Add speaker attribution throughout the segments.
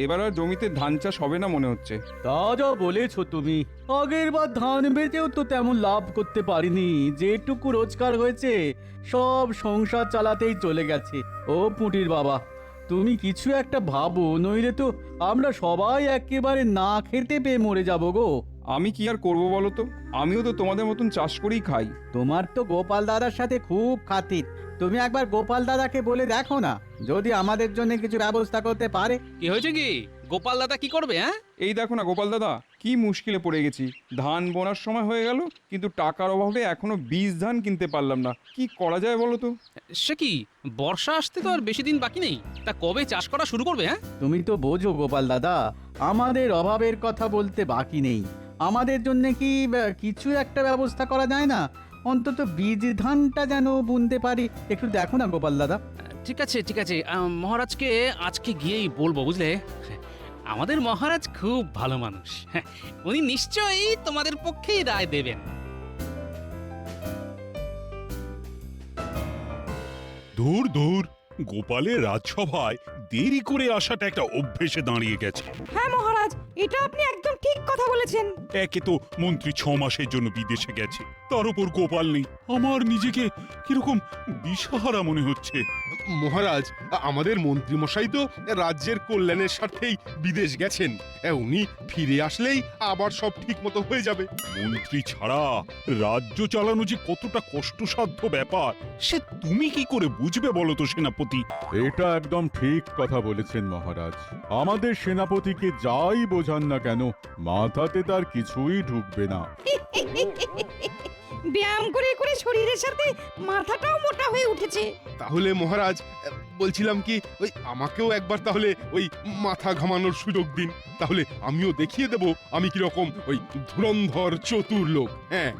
Speaker 1: এবার আর জমিতে ধান চাষ হবে না মনে হচ্ছে।
Speaker 2: তা যা বলেছ তুমি, আগের বার ধান বেচেও তো তেমন লাভ করতে পারিনি। যেটুকু রোজগার হয়েছে সব সংসার চালাতেই চলে গেছে। ও পুঁটির বাবা, তুমি কিছু একটা ভাবো, নইলে তো আমরা সবাই একেবারে না খেতে পেয়ে মরে যাবো গো।
Speaker 1: আমি কি আর করব বলো তো, আমিও তো তোমাদের মতন চাষ করেই খাই।
Speaker 2: তোমার তো গোপাল দাদার সাথে খুব খাতির। তুমি একবার গোপাল দাদাকে বলে দেখো না, যদি আমাদের জন্য কিছু ব্যবস্থা করতে পারে।
Speaker 3: কি হয়েছে কি? গোপাল দাদা কি করবে? হ্যাঁ,
Speaker 1: এই দেখো না গোপাল দাদা, কি মুশকিলে পড়ে গেছি। ধান বোনার সময় হয়ে গেল, কিন্তু টাকার অভাবে এখনো বীজ ধান কিনতে পারলাম না। কি করা যায় বলো তো?
Speaker 3: সে কি, বর্ষা আসতে তো আর বেশি দিন বাকি নেই। তা কবে চাষ করা শুরু করবে? হ্যাঁ,
Speaker 2: তুমি তো বোঝো গোপাল দাদা, আমাদের অভাবের কথা বলতে বাকি নেই। আমাদের জন্য কি কিছু একটা ব্যবস্থা করা যায় না? অন্তত বীজ ধানটা যেন বুনতে পারি, একটু দেখো না গোপাল দাদা।
Speaker 3: ঠিক আছে ঠিক আছে, মহারাজকে আজকে গিয়েই বলবো, বুঝলে? আমাদের মহারাজ খুব ভালো মানুষ। হ্যাঁ, উনি নিশ্চয়ই তোমাদের পক্ষেই রায় দেবেন।
Speaker 4: দূর দূর, গোপালের রাজসভায় দেরি করে আসাটা একটা অভ্যেসে দাঁড়িয়ে গেছে।
Speaker 5: হ্যাঁ মহারাজ, এটা আপনি একদম ঠিক কথা বলেছেন।
Speaker 4: একে তো মন্ত্রী 6 মাসের জন্য বিদেশে গেছে, তার উপর গোপাল নেই। আমার নিজেকে কিরকম দিশাহারা মনে হচ্ছে।
Speaker 6: মহারাজ, আমাদের মন্ত্রী মশাই তো রাজ্যের কল্যাণের স্বার্থেই বিদেশ গেছেন। উনি ফিরে আসলেই আবার সব ঠিক মতো হয়ে যাবে।
Speaker 4: মন্ত্রী ছাড়া রাজ্য চালানো যে কতটা কষ্টসাধ্য ব্যাপার, সে তুমি কি করে বুঝবে বলো তো সেনাপতি?
Speaker 7: এটা একদম ঠিক কথা বলেছেন মহারাজ। আমাদের সেনাপতিকে যাই বোঝান না কেন, মাথাতে তার কিছুই ঢুকবে না।
Speaker 5: ব্যায়াম করে করে শরীরের সাথে মাথাটাও মোটা হয়ে উঠেছে।
Speaker 6: তাহলে মহারাজ, বলছিলাম কি, ওই আমাকেও একবার তাহলে ওই মাথা ঘামানোর সুযোগ দিন। তাহলে আমিও দেখিয়ে দেব আমি কিরকম ওই ধুরন্ধর চতুর লোক। হ্যাঁ,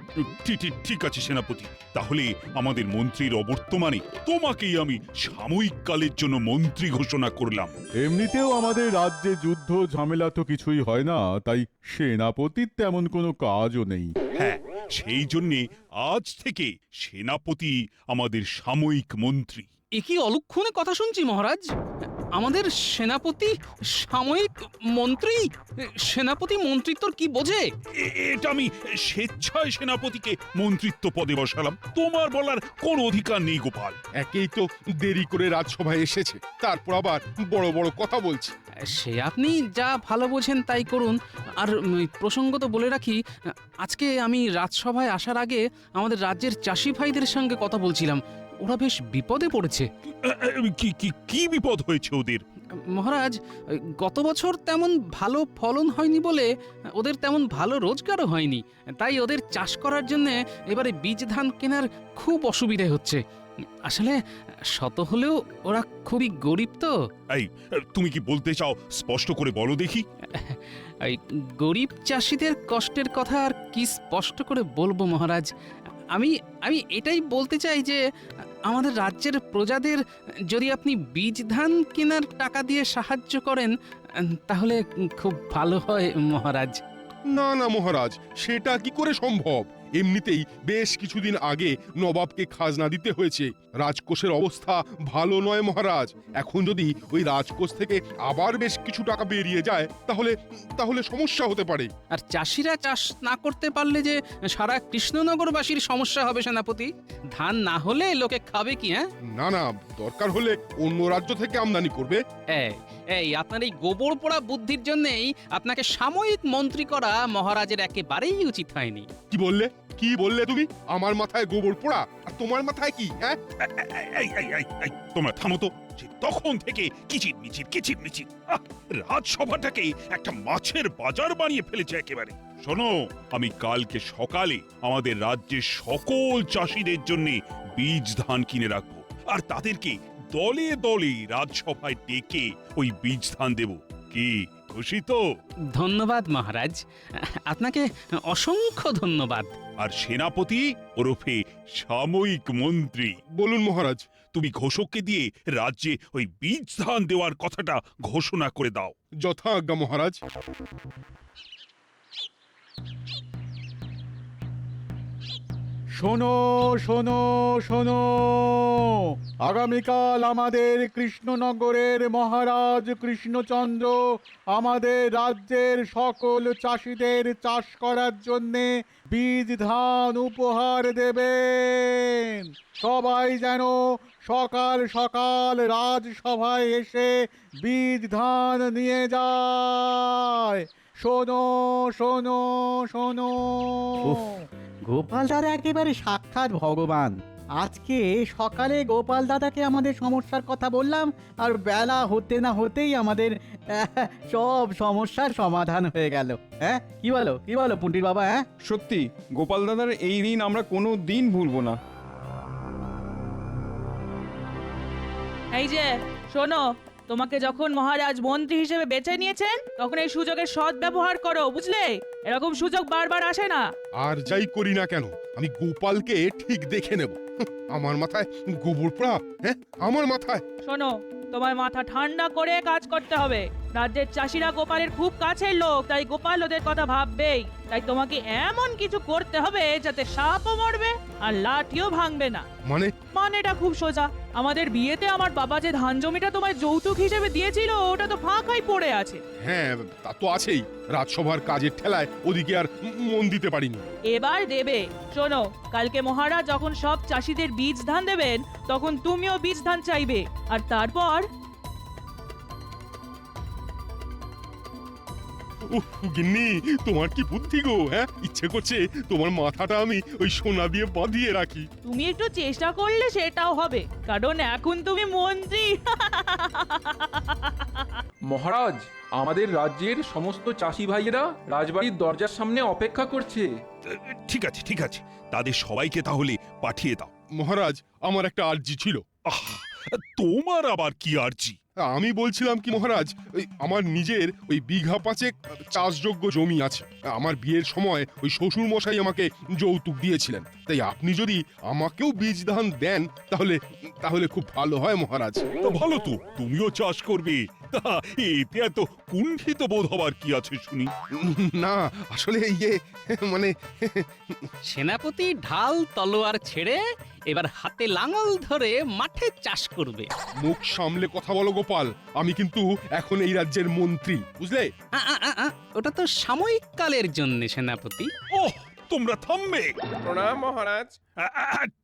Speaker 4: ঠিক আছে সেনাপতি, তাহলে আমাদের মন্ত্রীর অবর্তমানে তোমাকেই আমি সাময়িক কালের জন্য মন্ত্রী ঘোষণা করলাম।
Speaker 7: এমনিতেও আমাদের রাজ্যে যুদ্ধ ঝামেলা তো কিছুই হয় না, তাই সেনাপতির তেমন কোনো কাজও নেই।
Speaker 4: হ্যাঁ, সেই জন্যে আজ থেকে সেনাপতি আমাদের সাময়িক মন্ত্রী।
Speaker 3: এ কি অলক্ষণে কথা শুনছি মহারাজ? আমাদের সেনাপতি সাময়িক মন্ত্রী? সেনাপতি মন্ত্রিত্বর কি বোঝে?
Speaker 4: এটা আমি স্বেচ্ছায় সেনাপতিকে মন্ত্রিত্ব পদে বসালাম, তোমার বলার কোনো অধিকার নেই গোপাল।
Speaker 6: একেই তো দেরি করে রাজসভায় এসেছে, তারপর আবার বড় বড় কথা বলছে।
Speaker 3: সে আপনি যা ভালো বোঝেন তাই করুন। আর প্রসঙ্গত বলে রাখি, আজকে আমি রাজসভায় আসার আগে আমাদের রাজ্যের চাষি ভাইদের সঙ্গে কথা বলছিলাম। ওরা বেশ বিপদে পড়েছে।
Speaker 4: কি বিপদ হয়েছে ওদের?
Speaker 3: মহারাজ, গত বছর তেমন ভালো ফলন হয়নি বলে ওদের তেমন ভালো রোজগারও হয়নি। তাই ওদের চাষ করার জন্য এবারে বীজ ধান কেনার খুব অসুবিধে হচ্ছে। আসলে শত হলেও ওরা খুবই গরিব তো।
Speaker 4: এই, তুমি কি বলতে চাও স্পষ্ট করে বলো দেখি।
Speaker 3: এই গরিব চাষিদের কষ্টের কথা আর কি স্পষ্ট করে বলবো মহারাজ? আমি আমি এটাই বলতে চাই যে আমাদের রাজ্যের প্রজাদের যদি আপনি বীজ ধান কেনার টাকা দিয়ে সাহায্য করেন তাহলে খুব ভালো হয় মহারাজ।
Speaker 6: না না মহারাজ, সেটা কি করে সম্ভব? এমনিতেই বেশ কিছুদিন আগে নবাবকে খাজনা দিতে হয়েছে। রাজকোষের অবস্থা ভালো নয় মহারাজ। এখন যদি ওই রাজকোষ থেকে আবার বেশ কিছু টাকা বেরিয়ে যায় তাহলে তাহলে সমস্যা হতে পারে।
Speaker 3: আর চাষিরা চাষ না করতে পারলে যে সারা কৃষ্ণনগরবাসীর সমস্যা হবে সেনাপতি। ধান না হলে লোকে খাবে কি? হ্যাঁ,
Speaker 6: না না, দরকার হলে অন্য রাজ্য থেকে আমদানি করবে।
Speaker 3: এই আপনার এই গোবর পোড়া বুদ্ধির জন্যই আপনাকে সাময়িক মন্ত্রী করা মহারাজের একেবারেই উচিত হয়নি।
Speaker 6: কি বললে? কি বললে তুমি? আমার মাথায় গোবর পোড়া আর তোমার মাথায় কি? হ্যাঁ,
Speaker 4: এই, তোমরা থামো তো। যে তখন থেকে কিচির মিচির রাজসভাটাকে একটা মাছের বাজার বানিয়ে ফেলেছে একেবারে। শোনো, আমি কালকে সকালে আমাদের রাজ্যের সকল চাষিদের জন্য বীজ ধান কিনে রাখবো, আর তাদেরকে দলে দলে রাজসভায় ডেকে ওই বীজ ধান দেব। কি খুশি তো?
Speaker 3: ধন্যবাদ মহারাজ, আপনাকে অসংখ্য ধন্যবাদ।
Speaker 4: আর সেনাপতি ওরফে সাময়িক মন্ত্রী,
Speaker 6: বলুন মহারাজ।
Speaker 4: তুমি ঘোষককে দিয়ে রাজ্যে ওই বীজ ধান দেওয়ার কথাটা ঘোষণা করে দাও।
Speaker 6: যথা আজ্ঞা মহারাজ।
Speaker 7: শোনো শোনো শোনো, আগামীকাল আমাদের কৃষ্ণনগরের মহারাজ কৃষ্ণচন্দ্র আমাদের রাজ্যের সকল চাষিদের চাষ করার জন্যে বীজ ধান উপহার দেবেন। সবাই যেন সকাল সকাল রাজসভায় এসে বীজ ধান নিয়ে যায়। শোনো শোনো শোনো।
Speaker 2: গোপাল দাদা একেবারে সাক্ষাৎ ভগবান। আজকে সকালে গোপাল দাদাকে আমাদের সমস্যার কথা বললাম, আর বেলা হতে না হতেই আমাদের সব সমস্যার সমাধান হয়ে গেল। হ্যাঁ, কি বলো পুন্টির বাবা? হ্যাঁ,
Speaker 1: সত্যি গোপাল দাদার এই ঋণ আমরা কোনো দিন ভুলবো না।
Speaker 8: এই যে শোনো, তোমাকে যখন মহারাজ মন্ত্রী হিসেবে বেছে নিয়েছেন তখন এই সুযোগের সৎ ব্যবহার করো, বুঝলে? এরকম সুযোগ বারবার আসে না।
Speaker 6: আর যাই করি না কেন, আমি গোপালকে ঠিক দেখে নেব। আমার মাথায় গোবর পোড়া, হ্যাঁ, আমার মাথায়।
Speaker 8: শোনো, তোমার মাথা ঠান্ডা করে কাজ করতে হবে। রাজ্যের চাষিরা গোপালের খুব কাছের লোক, তাই গোপাল ওদের কথা ভাববেই। তাই তোমাকে এমন কিছু করতে হবে যাতে সাপও মরবে আর লাঠিও ভাঙবে না। মানেটা খুব সোজা। আমাদের বিয়েতে আমার বাবা যে ধান জমিটা তোমায় যৌতুক হিসেবে দিয়েছিল ওটা তো ফাঁকাই পড়ে আছে।
Speaker 6: হ্যাঁ, তা তো আছেই। রাজসভার কাজের ঠেলায় ওদিকে আর মন দিতে পারিনি।
Speaker 8: এবার দেবে। শোনো, কালকে মহারাজ যখন সব চাষিদের বীজ ধান দেবেন তখন তুমিও বীজ ধান চাইবে, আর তারপর
Speaker 6: গিন্নি, তোমার কি বুদ্ধি গো, হ্যাঁ? ইচ্ছে করছে তোমার মাথাটা আমি ওই সোনা দিয়ে বাঁধিয়ে রাখি।
Speaker 8: তুমি একটু চেষ্টা করলে সেটাও হবে, কারণ এখন তুমি মন্ত্রী।
Speaker 9: মহারাজ, আমাদের রাজ্যের সমস্ত চাষি ভাইয়েরা রাজবাড়ির দরজার সামনে অপেক্ষা করছে।
Speaker 4: ঠিক আছে ঠিক আছে, তাদের সবাইকে তাহলে পাঠিয়ে দাও।
Speaker 6: মহারাজ, আমার একটা আর্জি ছিল।
Speaker 4: আহ, তোমার আবার কি আর্জি?
Speaker 6: আমি বলছিলাম কি মহারাজ, ওই আমার নিজের ওই বিঘা পাঁচেক চাষযোগ্য জমি আছে। আমার বিয়ের সময় ওই শ্বশুর মশাই আমাকে যৌতুক দিয়েছিলেন। তাই আপনি যদি আমাকেও বীজ ধান দেন তাহলে তাহলে খুব ভালো হয় মহারাজ।
Speaker 4: তা ভালো তো, তুমিও চাষ করবে। তা এতে এত কুণ্ঠিত বোধ হবার কি আছে শুনি?
Speaker 6: না, আসলে মানে
Speaker 3: সেনাপতি ঢাল তলোয়ার ছেড়ে এবার হাতে লাঙল ধরে মাঠে চাষ করবে।
Speaker 6: মুখ সামলে কথা বলো গোপাল, আমি কিন্তু এখন এই রাজ্যের মন্ত্রী, বুঝলে?
Speaker 3: ওটা তো সাময়িক কালের জন্য সেনাপতি।
Speaker 4: ওহ, তোমরা থামবে।
Speaker 1: প্রণাম মহারাজ।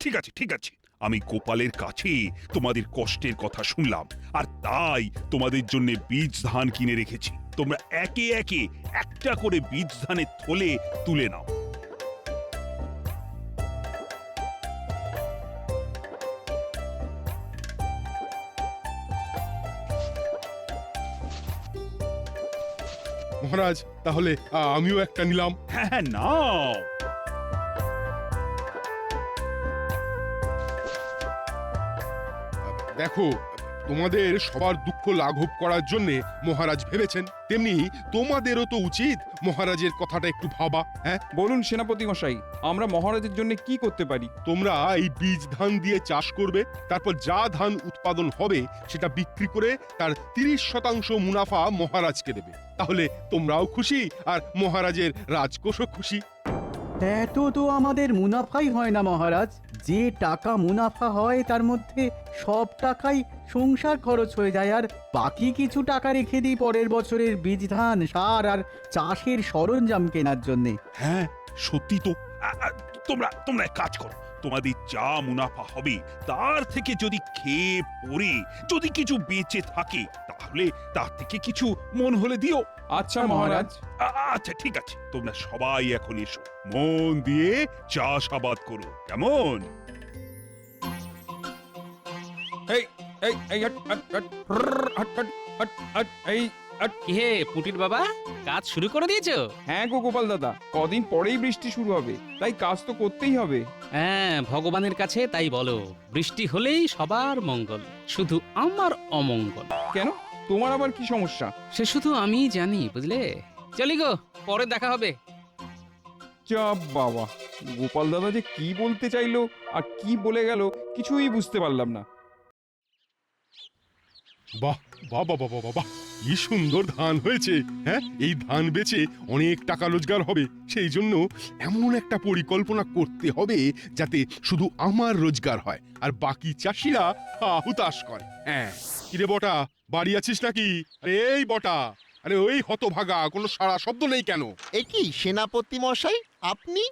Speaker 4: ঠিক আছে ঠিক আছে, আমি গোপালের কাছে তোমাদের কষ্টের কথা শুনলাম, আর তাই তোমাদের জন্য বীজ ধান কিনে রেখেছি। তোমরা একে একে একটা করে বীজ ধানের থলে তুলে নাও।
Speaker 6: মহারাজ, তাহলে আমিও একটা নিলাম।
Speaker 4: হ্যাঁ হ্যাঁ, নাও।
Speaker 6: দেখো, তোমাদের সবার দুঃখ লাঘব করার জন্য মহারাজ ভেবেছেন, তেমনি তোমাদেরও তো উচিত মহারাজের কথাটা একটু ভাবা। হ্যাঁ,
Speaker 1: বলুন সেনাপতি মশাই, আমরা মহারাজের জন্য কি করতে পারি?
Speaker 6: তোমরা এই বীজ ধান দিয়ে চাষ করবে, তারপর যা ধান উৎপাদন হবে সেটা বিক্রি করে তার 30% মুনাফা মহারাজকে দেবে। তাহলে তোমরাও খুশি আর মহারাজের রাজকোষও খুশি।
Speaker 2: এত তো আমাদের মুনাফাই হয় না মহারাজ। যে টাকা মুনাফা হয় তার মধ্যে সব টাকাই সংসার খরচ হয়ে যায়, আর বাকি কিছু টাকা রেখে দিই পরের বছরের বীজ ধান, সার আর চাষের সরঞ্জাম কেনার জন্যে।
Speaker 4: হ্যাঁ সত্যি তো। তোমরা তোমরা এক কাজ করো, তোমাদের যা মুনাফা হবে তার থেকে যদি খেয়ে পরে যদি কিছু বেঁচে থাকে তাহলে তার থেকে কিছু মন হলে দিও।
Speaker 1: আচ্ছা মহারাজ।
Speaker 4: আচ্ছা ঠিক আছে, তোমরা সবাই এখন এসো, মন দিয়ে চাষাবাদ করো, কেমন?
Speaker 1: এই এই এই hot hot hot hot hot hot hot এই হট।
Speaker 3: কি হে পুটির বাবা, কাজ শুরু করে দিয়েছো?
Speaker 1: হ্যাঁ গো গোপাল দাদা, কদিন পরেই বৃষ্টি শুরু হবে, তাই কাজ তো করতেই হবে।
Speaker 3: হ্যাঁ, ভগবানের কাছে তাই বলো, বৃষ্টি হলেই সবার মঙ্গল, শুধু আমার অমঙ্গল।
Speaker 1: কেন, তোমার আবার কি সমস্যা?
Speaker 3: সে শুধু আমিই জানি, বুঝলে। চলি গো, পরে দেখা হবে।
Speaker 1: যা বাবা, গোপাল দাদা যে কি বলতে চাইলো আর কি বলে গেল কিছুই বুঝতে পারলাম না।
Speaker 6: বাহ বাহ বাহ বাহ বাহ বাহ, কি সুন্দর ধান হয়েছে। হ্যাঁ, এই ধান বেচে অনেক টাকা রোজগার হবে। সেই জন্য এমন একটা পরিকল্পনা করতে হবে যাতে শুধু আমার রোজগার হয় আর বাকি চাষিরা হুতাশ করে। হ্যাঁ, কিরে বটা, বাড়ি আছিস নাকি? আরে এই বটা, আরে ওই হতভাগা, কোনো সারা শব্দ নেই কেন?
Speaker 10: এ কি সেনাপতি মশাই, আপনি?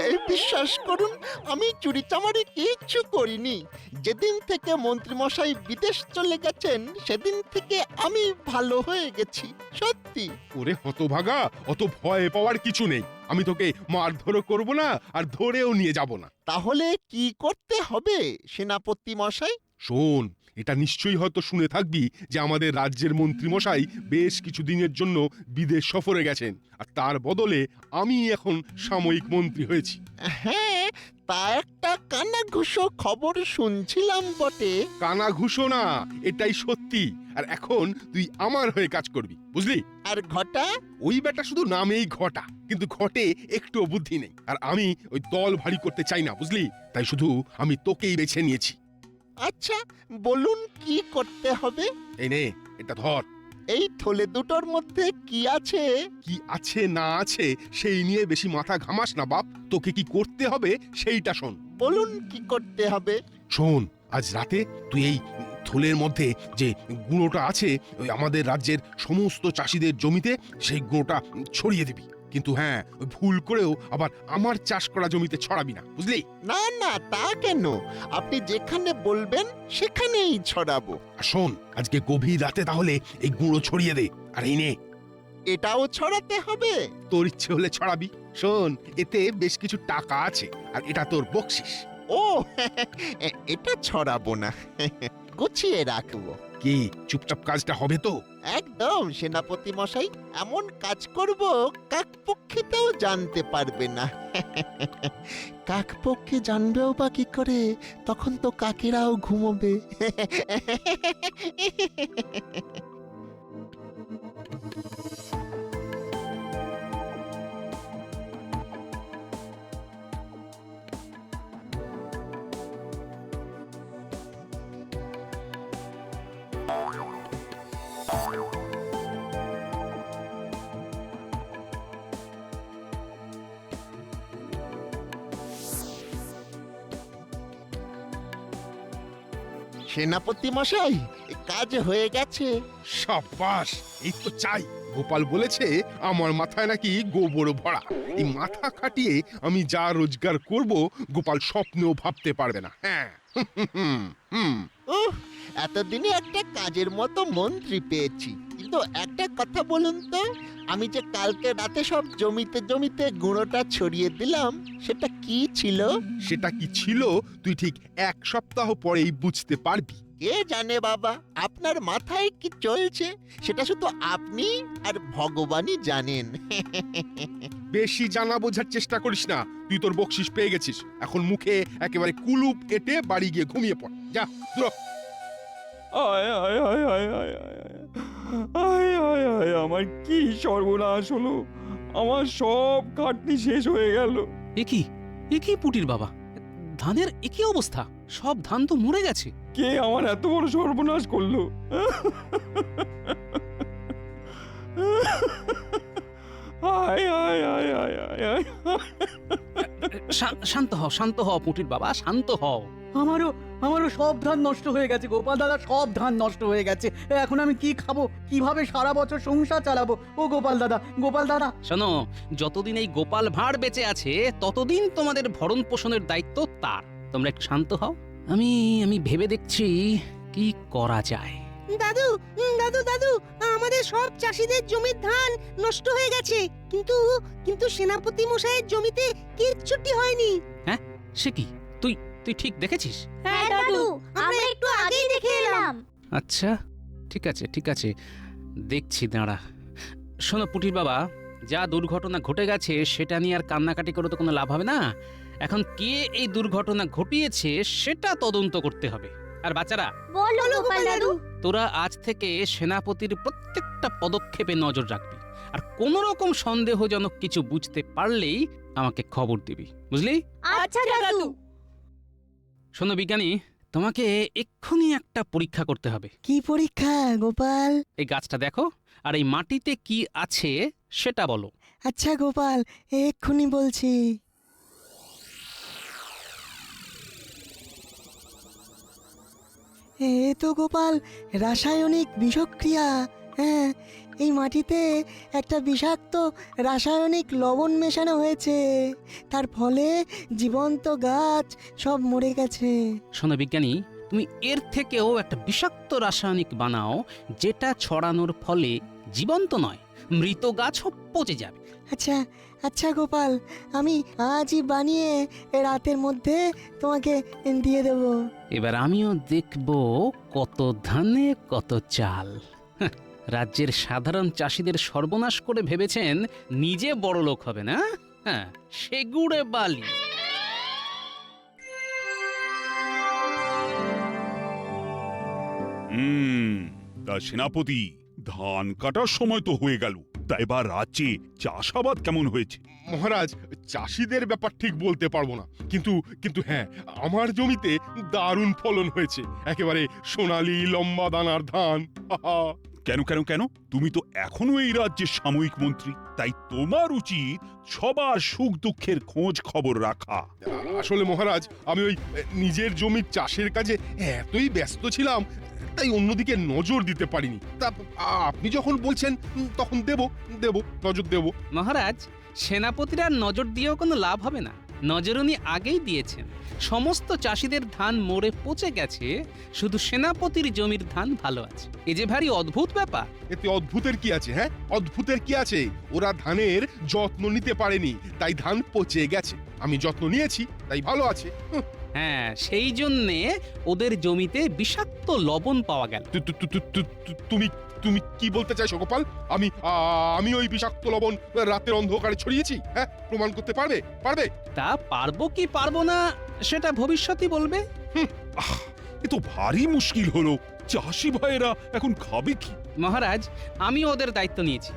Speaker 10: এই বিশ্বাস করুন, আমি চুরি চামারি কিচ্ছু করিনি। যেদিন থেকে মন্ত্রী মশাই বিদেশ চলে গেছেন সেদিন থেকে আমি ভালো হয়ে গেছি, সত্যি।
Speaker 6: ওরে হতভাগা, অত ভয় পাওয়ার কিছু নেই। আমি তোকে মারধরও করব না আর ধরেও নিয়ে যাব না।
Speaker 10: তাহলে কি করতে হবে সেনাপতি মশাই?
Speaker 6: শোন, এটা নিশ্চয়ই হয়তো শুনে থাকবি যে আমাদের রাজ্যের মন্ত্রী মশাই বেশ কিছু দিনের জন্য বিদেশ সফরে গেছেন, আর তার বদলে আমি এখন সাময়িক মন্ত্রী হয়েছি।
Speaker 10: হ্যাঁ, তা একটা কানাঘুষো খবর শুনছিলাম বটে।
Speaker 6: কানা ঘুষো না, এটাই সত্যি। আর এখন তুই আমার হয়ে কাজ করবি, বুঝলি?
Speaker 10: আর ঘটা?
Speaker 6: ওই বেটা শুধু নামেই ঘটা, কিন্তু ঘটে একটুও বুদ্ধি নেই। আর আমি ওই দল ভারী করতে চাই না, বুঝলি? তাই শুধু আমি তোকেই বেছে নিয়েছি।
Speaker 10: আচ্ছা, বলুন কি করতে হবে?
Speaker 6: এই নে, এটা ধর।
Speaker 10: এই থলে দুটোর মধ্যে কি আছে?
Speaker 6: কি আছে না আছে সেই নিয়ে বেশি মাথা ঘামাস না বাপ। তোকে কি করতে হবে সেইটা শোন।
Speaker 10: বলুন কি করতে হবে?
Speaker 6: শোন, আজ রাতে তুই এই থলের মধ্যে যে গুঁড়োটা আছে ওই আমাদের রাজ্যের সমস্ত চাষিদের জমিতে সেই গুঁড়োটা ছড়িয়ে দিবি। কিন্তু হ্যাঁ, ওই ভুল করেও আবার আমার চাষ করা জমিতে ছড়াবি না, বুঝলি?
Speaker 10: না না, তা কেন? আপনি যেখানে বলবেন সেখানেই ছড়াবো।
Speaker 6: আর শোন, আজকে গভীর রাতে তাহলে এই গুঁড়ো ছড়িয়ে দে। আর এই নে,
Speaker 10: এটাও ছড়াতে হবে?
Speaker 6: তোর ইচ্ছে হলে ছড়াবি। শোন, এতে বেশ কিছু টাকা আছে আর এটা তোর বকশিস।
Speaker 10: ও এটা ছড়াবো না, গুছিয়ে রাখবো।
Speaker 6: কি চুপচাপ কাজটা হবে তো?
Speaker 10: একদম সেনাপতি মশাই, এমন কাজ করব কাকপক্ষীতেও জানতে পারবে না। কাকপক্ষী জানবেও বা কি করে? তখন তো কাকেরাও ঘুমোবে। সেনাপতি মশাই, কাজ হয়ে গেছে।
Speaker 6: সাবাস, এই তো চাই। গোপাল বলেছে আমার মাথায় নাকি গোবর ভরা। এই মাথা খাটিয়ে আমি যা রোজগার করব গোপাল স্বপ্নেও ভাবতে পারবে না। হ্যাঁ,
Speaker 10: এতদিনে একটা কাজের মতো মন্ত্রী পেয়েছি। কিন্তু একটা কথা বলুন তো, আমি যে কালকে রাতে সব জমিতে জমিতে গুঁড়োটা ছড়িয়ে দিলাম, সেটা কি ছিল?
Speaker 6: সেটা কি ছিল তুই ঠিক এক সপ্তাহ পরেই বুঝতে পারবি।
Speaker 10: কে জানে বাবা, আপনার মাথায় কি চলছে সেটা শুধু আপনি আর ভগবানই জানেন।
Speaker 6: বেশি জানা বোঝার চেষ্টা করিস না। তুই তোর বকশিস পেয়ে গেছিস, এখন মুখে একেবারে কুলুপ এঁটে বাড়ি গিয়ে ঘুমিয়ে পড়। যা, দূর হ।
Speaker 1: আয় আয় আয় আয় আয় আয় আয় আয় আয় আয়, আমার কি সর্বনাশ হলো! আমার সব খাটনি শেষ হয়ে গেল।
Speaker 3: এ কি পুটির বাবা, ধানের একই অবস্থা, সব ধান তো মরে গেছে।
Speaker 1: কে আমার এত বড় সর্বনাশ করলো? আয় আয় আয় আয় আয় আয়।
Speaker 3: শান্ত হও পুটির বাবা, শান্ত হও।
Speaker 2: আমারও সব ধান নষ্ট হয়ে গেছে গোপাল দাদা, সব ধান নষ্ট হয়ে গেছে। এখন আমি কি খাবো, কিভাবে সারা বছর সংসার চালাবো? ও গোপাল দাদা।
Speaker 3: শোনো, যতদিন এই গোপাল ভাঁড় বেঁচে আছে ততদিন তোমাদের ভরণ পোষণের দায়িত্ব তার। তোমরা একটু শান্ত হও, আমি ভেবে দেখছি কি করা যায়।
Speaker 5: দাদু দাদু দাদু, আমাদের সব চাষিদের জমির ধান নষ্ট হয়ে গেছে, কিন্তু কিন্তু সেনাপতি মশাইয়ের জমিতে কিচ্ছুটি হয়নি।
Speaker 3: হ্যাঁ, সে কি? তুই ঠিক দেখেছিস?
Speaker 5: হ্যাঁ দাদু, আমরা একটু আগেই দেখে এলাম।
Speaker 3: আচ্ছা, ঠিক আছে, দেখছি, দাঁড়া। শোনো পুটির বাবা, যা দুর্ঘটনা ঘটে গেছে সেটা নিয়ে আর কান্নাকাটি করে তো কোনো লাভ হবে না। এখন কে এই দুর্ঘটনা ঘটিয়েছে সেটা তদন্ত করতে হবে। আর বাচ্চারা,
Speaker 5: বলো গোপাল দাদু।
Speaker 3: তোরা আজ থেকে সেনাপতির প্রত্যেকটা পদক্ষেপে নজর রাখবি, আর কোনো রকম সন্দেহজনক কিছু বুঝতে পারলেই আমাকে খবর দিবি, বুঝলি?
Speaker 5: আচ্ছা দাদু।
Speaker 3: শোনো বিজ্ঞানী, তোমাকে এক্ষুনি একটা পরীক্ষা করতে হবে।
Speaker 5: কি পরীক্ষা গোপাল?
Speaker 3: এই গাছটা দেখো, আর এই মাটিতে কি আছে সেটা বলো।
Speaker 5: আচ্ছা গোপাল, এক্ষুনি বলছি। এ তো গোপাল রাসায়নিক বিষক্রিয়া। হ্যাঁ, এই মাটিতে একটা বিষাক্ত রাসায়নিক লবণ মেশানো হয়েছে, তার ফলে জীবন্ত গাছ সব মরে গেছে।
Speaker 3: শোনো বিজ্ঞানী, তুমি এর থেকেও একটা বিষাক্ত রাসায়নিক বানাও, যেটা ছড়ানোর ফলে জীবন্ত নয়, মৃত গাছও পচে যাবে।
Speaker 5: আচ্ছা আচ্ছা গোপাল, আমি আজই বানিয়ে রাতের মধ্যে তোমাকে দিয়ে দেব।
Speaker 3: এবার আমিও দেখব কত ধানে কত চাল। হাহ, রাজ্যের সাধারণ চাষিদের সর্বনাশ করে ভেবেছেন নিজে বড়লোক হবে না? হ্যাঁ, সেগুড়ে বালি।
Speaker 4: তা সেনাপতি, ধান কাটার সময় তো হয়ে গেল, তা এবার রাজ্যে চাষাবাদ কেমন হয়েছে?
Speaker 6: মহারাজ, চাষিদের ব্যাপার ঠিক বলতে পারবো না, কিন্তু কিন্তু হ্যাঁ, আমার জমিতে দারুণ ফলন হয়েছে। একেবারে সোনালী লম্বা দানার ধান। হাহা।
Speaker 4: কেন কেন কেন? তুমি তো এখনো এই রাজ্যের সাময়িক মন্ত্রী, তাই তোমার উচিত সবার সুখ দুঃখের খোঁজ খবর রাখা।
Speaker 6: আসলে মহারাজ, আমি ওই নিজের জমির চাষের কাজে এতই ব্যস্ত ছিলাম, তাই অন্যদিকে নজর দিতে পারিনি। তা আপনি যখন বলছেন তখন দেব নজর দেব।
Speaker 3: মহারাজ, সেনাপতিরা নজর দিয়েও কোনো লাভ হবে না। নজর উনি আগেই দিয়েছেন। সমস্ত চাষিদের ধান মরে পচে গেছে, শুধু সেনাপতির জমির ধান ভালো আছে। এ যে ভারী অদ্ভুত ব্যাপার।
Speaker 6: এতে অদ্ভুতের কি আছে? হ্যাঁ, অদ্ভুতের কি আছে? ওরা ধানের যত্ন নিতে পারেনি, তাই ধান পচে গেছে। আমি যত্ন নিয়েছি, তাই ভালো আছে।
Speaker 3: হ্যাঁ, সেই জন্যে ওদের জমিতে বিষাক্ত লবণ পাওয়া গেল।
Speaker 6: তুমি তুমি কি বলতে চাইছো গোপাল? আমি ওই বিষাক্ত লবণ রাতের অন্ধকারে ছড়িয়েছি? হ্যাঁ, প্রমাণ করতে পারবে?
Speaker 3: তা পারবো কি পারবো না সেটা ভবিষ্যতই বলবে।
Speaker 4: এ তো ভারী মুশকিল হলো। চাষি ভাইয়েরা এখন খাবে কি?
Speaker 3: মহারাজ, আমি ওদের দায়িত্ব নিয়েছি।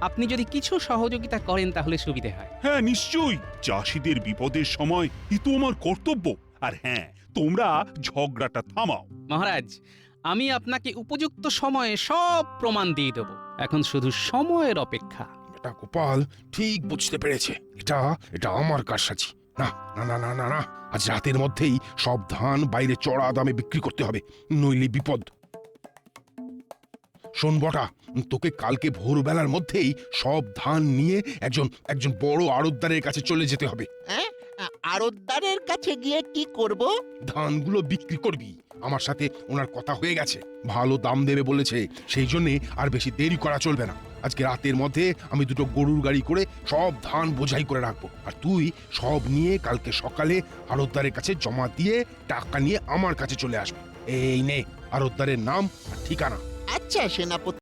Speaker 3: আপনি যদি কিছু সহযোগিতা করেন তাহলে সুবিধে হয়।
Speaker 4: হ্যাঁ, নিশ্চয়ই। চাষিদের বিপদের সময় এ তো আমার কর্তব্য। আর হ্যাঁ, তোমরা ঝগড়াটা থামাও।
Speaker 3: মহারাজ, আমি আপনাকে উপযুক্ত সময়ে সব প্রমাণ দিয়ে দেব। এখন শুধু সময়ের অপেক্ষা।
Speaker 6: এটা গোপাল ঠিক বুঝতে পেরেছে। এটা আমার কারসাজি। না না না না না না, আজ রাতের মধ্যেই সব ধান বাইরে চড়া দামে বিক্রি করতে হবে, নইলে বিপদ। শোন বটা, তোকে কালকে ভোরবেলার মধ্যেই সব ধান নিয়ে একজন বড় আড়তদারের কাছে চলে যেতে হবে।
Speaker 10: আড়তদারের কাছে গিয়ে কি করব?
Speaker 6: ধানগুলো বিক্রি করবি। আমার সাথে ওনার কথা হয়ে গেছে, ভালো দাম দেবে বলেছে। সেই জন্যে আর বেশি দেরি করা চলবে না। আজকে রাতের মধ্যে আমি দুটো গরুর গাড়ি করে সব ধান বোঝাই করে রাখবো, আর তুই সব নিয়ে কালকে সকালে আড়তদারের কাছে জমা দিয়ে টাকা নিয়ে আমার কাছে চলে আসবি। এই নে আড়তদারের নাম আর ঠিকানা।
Speaker 10: আচ্ছা সেনাপতি।